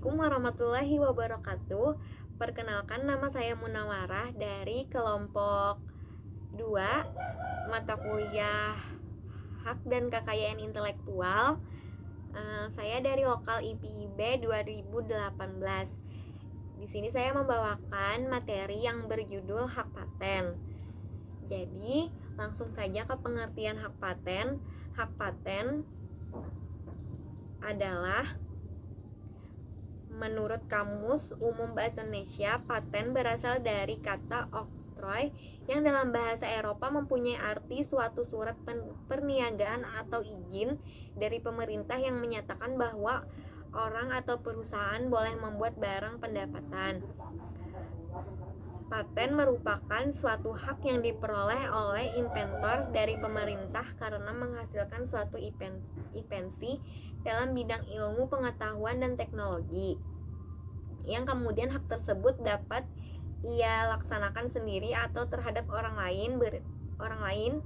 Assalamualaikum warahmatullahi wabarakatuh. Perkenalkan, nama saya Munawarah dari kelompok 2 mata kuliah Hak dan Kekayaan Intelektual. Saya dari lokal IPIB 2018. Di sini saya membawakan materi yang berjudul hak paten. Jadi, langsung saja ke pengertian hak paten. Hak paten adalah, menurut Kamus Umum Bahasa Indonesia, paten berasal dari kata oktroy yang dalam bahasa Eropa mempunyai arti suatu surat perniagaan atau izin dari pemerintah yang menyatakan bahwa orang atau perusahaan boleh membuat barang pendapatan. Paten merupakan suatu hak yang diperoleh oleh inventor dari pemerintah karena menghasilkan suatu invensi dalam bidang ilmu pengetahuan dan teknologi, yang kemudian hak tersebut dapat ia laksanakan sendiri atau terhadap orang lain.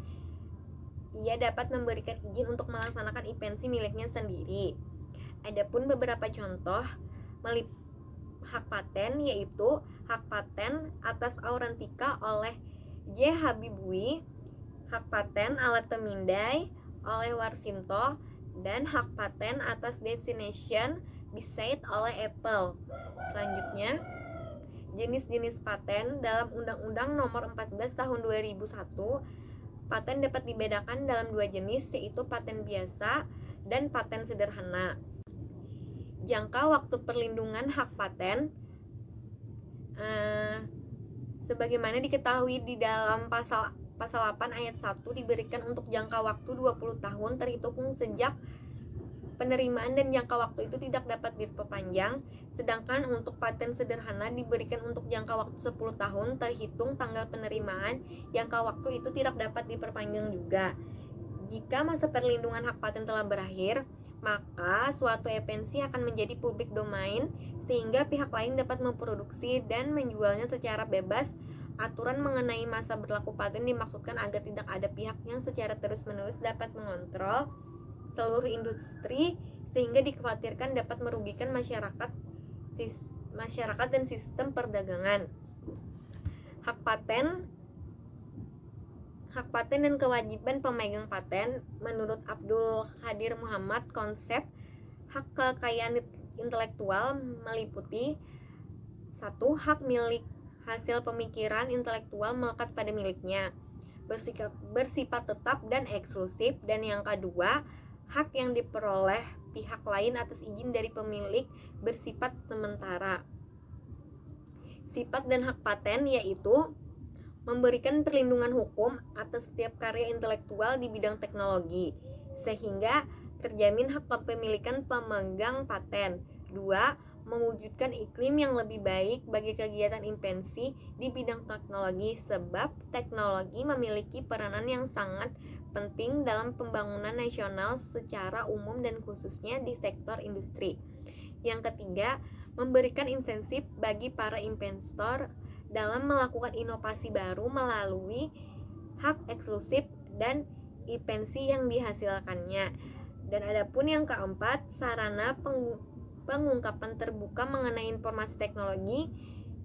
Ia dapat memberikan izin untuk melaksanakan invensi miliknya sendiri. Adapun beberapa contoh hak paten, yaitu hak paten atas autentika oleh J. Habibie, hak paten alat pemindai oleh Warsinto, dan hak paten atas destination design oleh Apple. Selanjutnya, jenis-jenis paten dalam Undang-Undang Nomor 14 Tahun 2001, paten dapat dibedakan dalam 2 jenis, yaitu paten biasa dan paten sederhana. Jangka waktu perlindungan hak paten sebagaimana diketahui di dalam pasal 8 ayat 1 diberikan untuk jangka waktu 20 tahun terhitung sejak penerimaan, dan jangka waktu itu tidak dapat diperpanjang. Sedangkan untuk paten sederhana diberikan untuk jangka waktu 10 tahun terhitung tanggal penerimaan. Jangka waktu itu tidak dapat diperpanjang juga. Jika masa perlindungan hak paten telah berakhir, maka suatu invensi akan menjadi publik domain sehingga pihak lain dapat memproduksi dan menjualnya secara bebas. Aturan mengenai masa berlaku paten dimaksudkan agar tidak ada pihak yang secara terus-menerus dapat mengontrol seluruh industri sehingga dikhawatirkan dapat merugikan masyarakat dan sistem perdagangan. Hak paten dan kewajiban pemegang paten. Menurut Abdul Qadir Muhammad, konsep hak kekayaan intelektual meliputi 1. Hak milik hasil pemikiran intelektual melekat pada miliknya, bersifat tetap dan eksklusif. Dan yang kedua, hak yang diperoleh pihak lain atas izin dari pemilik, bersifat sementara. Sifat dan hak paten yaitu memberikan perlindungan hukum atas setiap karya intelektual di bidang teknologi sehingga terjamin hak kepemilikan pemegang paten. 2. Mewujudkan iklim yang lebih baik bagi kegiatan invensi di bidang teknologi, sebab teknologi memiliki peranan yang sangat penting dalam pembangunan nasional secara umum dan khususnya di sektor industri. Yang ketiga, memberikan insentif bagi para investor dalam melakukan inovasi baru melalui hak eksklusif dan invensi yang dihasilkannya. Dan adapun yang keempat, sarana pengungkapan terbuka mengenai informasi teknologi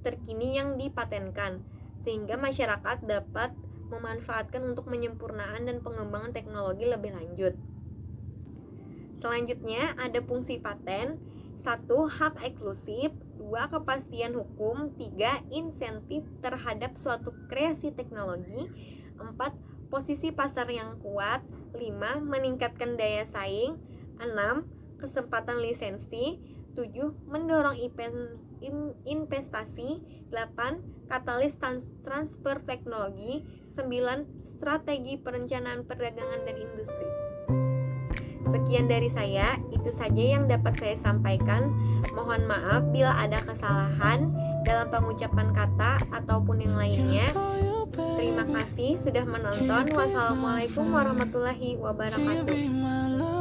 terkini yang dipatenkan sehingga masyarakat dapat memanfaatkan untuk penyempurnaan dan pengembangan teknologi lebih lanjut. Selanjutnya ada fungsi paten. 1. Hak eksklusif. 2. Kepastian hukum. 3. Insentif terhadap suatu kreasi teknologi. 4. Posisi pasar yang kuat. 5. Meningkatkan daya saing. 6. Kesempatan lisensi. 7. Mendorong investasi. 8. Katalis transfer teknologi. 9. Strategi perencanaan perdagangan dan industri. Sekian dari saya, itu saja yang dapat saya sampaikan. Mohon maaf bila ada kesalahan dalam pengucapan kata ataupun yang lainnya. Terima kasih sudah menonton. Wassalamualaikum warahmatullahi wabarakatuh.